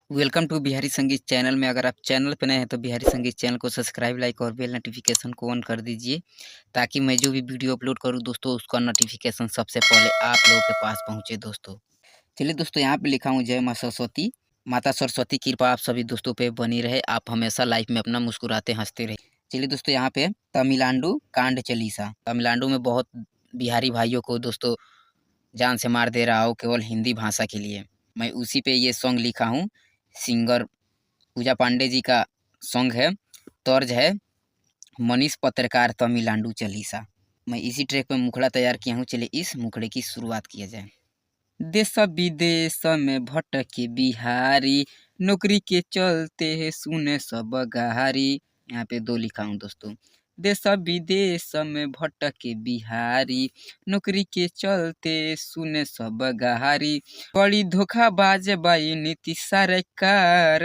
Welcome to Bihari संगीत channel में। अगर आप चैनल पे नए हैं तो बिहारी संगीत चैनल को सब्सक्राइब, लाइक और बेल नोटिफिकेशन को ऑन कर दीजिए, ताकि मैं जो भी वीडियो अपलोड करूं दोस्तों, उसका नोटिफिकेशन सबसे पहले आप लोगों के पास पहुंचे दोस्तों। चलिए दोस्तों, यहाँ पे लिखा हूँ जय माँ सरस्वती। माता सरस्वती की कृपा आप सभी दोस्तों पे बनी रहे, आप हमेशा लाइफ में अपना मुस्कुराते हंसते रहे। चलिए दोस्तों, यहाँ पे तमिलनाडु कांड चालीसा। तमिलनाडु में बहुत बिहारी भाइयों को दोस्तों जान से मार दे रहा हो केवल हिंदी भाषा के लिए। मैं उसी पे ये सॉन्ग लिखा हूँ। सिंगर पूजा पांडे जी का सॉन्ग है, तर्ज है मनीष पत्रकार तमिलनाडु चालीसा। मैं इसी ट्रैक पे मुखड़ा तैयार किया हूँ। चलिए इस मुखड़े की शुरुआत किया जाए। देश विदेश में भटके बिहारी, नौकरी के चलते है सुने सब गहारी। यहाँ पे दो लिखा हूँ दोस्तों। देश विदेश में भटके बिहारी, नौकरी के चलते सुने सब गहारी। बड़ी धोखाबाज बाई नीति सरकार,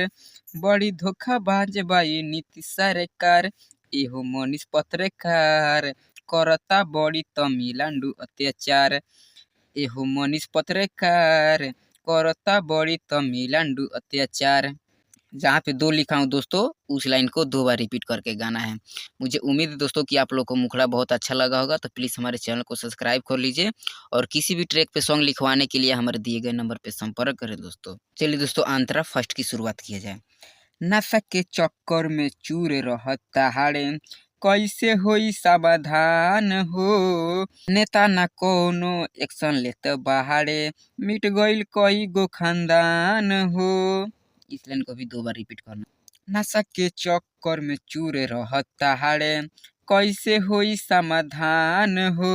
बड़ी धोखाबाज बाई नीति सरकार। एहो मनीष पत्रकार करता बड़ी तमिलनाडु अत्याचार। एहो मनीष पत्रकार करता बड़ी तमिलनाडु अत्याचार। जहाँ पे दो लिखा हूँ दोस्तों, उस लाइन को दो बार रिपीट करके गाना है। मुझे उम्मीद है दोस्तों कि आप लोग को मुखड़ा बहुत अच्छा लगा होगा, तो प्लीज़ हमारे चैनल को सब्सक्राइब कर लीजिए और किसी भी ट्रैक पे सॉन्ग लिखवाने के लिए हमारे दिए गए नंबर पे संपर्क करें दोस्तों। चलिए दोस्तों, आंतरा फर्स्ट की शुरुआत किया जाए। नशा के चक्कर में चूर रहता हाड़े, कैसे होई समाधान हो। नेता ना कोनो एक्शन लेत बाहरे, मिट गईल कई गो खानदान हो। इस लाइन को भी दो बार रिपीट करना। नशा के चक्कर में चूर रहता हाड़े, कैसे होई समाधान हो।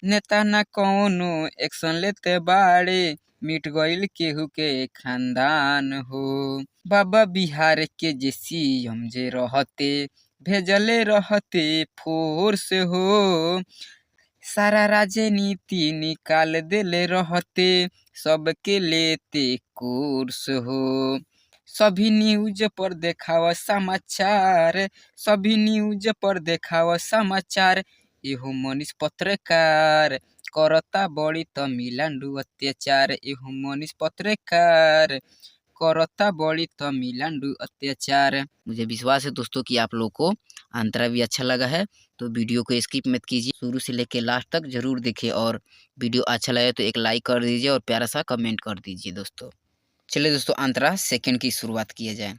नेता ना कोनो एक्शन लेते बाड़े, मिट गईल केहू के खानदान हो। बाबा बिहार के जे सीएम जे रहते, भेजले रहते फोर्स हो। सारा राजनीति निकाल देले रहते, सबके लेते कोर्स हो। सभी न्यूज पर देखावा समाचार, सभी न्यूज पर देखावा समाचार। एहो मनीष पत्रकार करता बड़ी तमिलनाडु अत्याचार। एहो मनीष पत्रकार करता बड़ी तमिलनाडु अत्याचार। मुझे विश्वास है दोस्तों कि आप लोग को अंतरा भी अच्छा लगा है, तो वीडियो को स्किप मत कीजिए, शुरू से लेके लास्ट तक जरूर देखिए। और वीडियो अच्छा लगे तो एक लाइक कर दीजिए और प्यारा सा कमेंट कर दीजिए दोस्तों। चलिए दोस्तों, अंतरा सेकंड की शुरुआत किया जाए।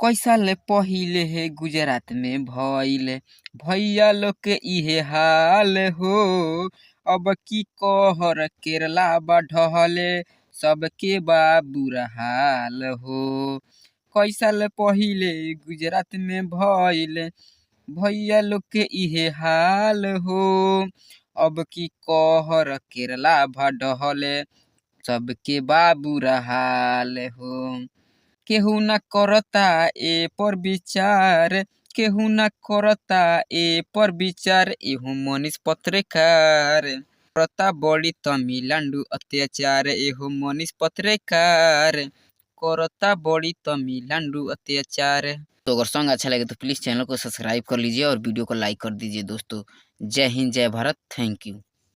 कई साल पहिले है गुजरात में भइल, भैया लोग के इहे हाल हो। अब की कहर केरला बढ़ले, सबके बा बुरा हाल हो। कई साल पहिले गुजरात में भइल, भैया लोग के इहे हाल हो। अब की कहर केरला बढ़ले, सबके बा बुरा हाल हो। केहू न करता ए पर विचार, केहू न करता ए पर विचार। एहो मनीष पत्रकार करता बड़ी तमिलनाडु अत्याचार। एहो मनीष पत्रकार करता बड़ी तमिलनाडु अत्याचार। तो अगर सॉन्ग अच्छा लगे तो प्लीज़ चैनल को सब्सक्राइब कर लीजिए और वीडियो को लाइक कर दीजिए दोस्तों। जय हिंद, जय भारत, थैंक यू।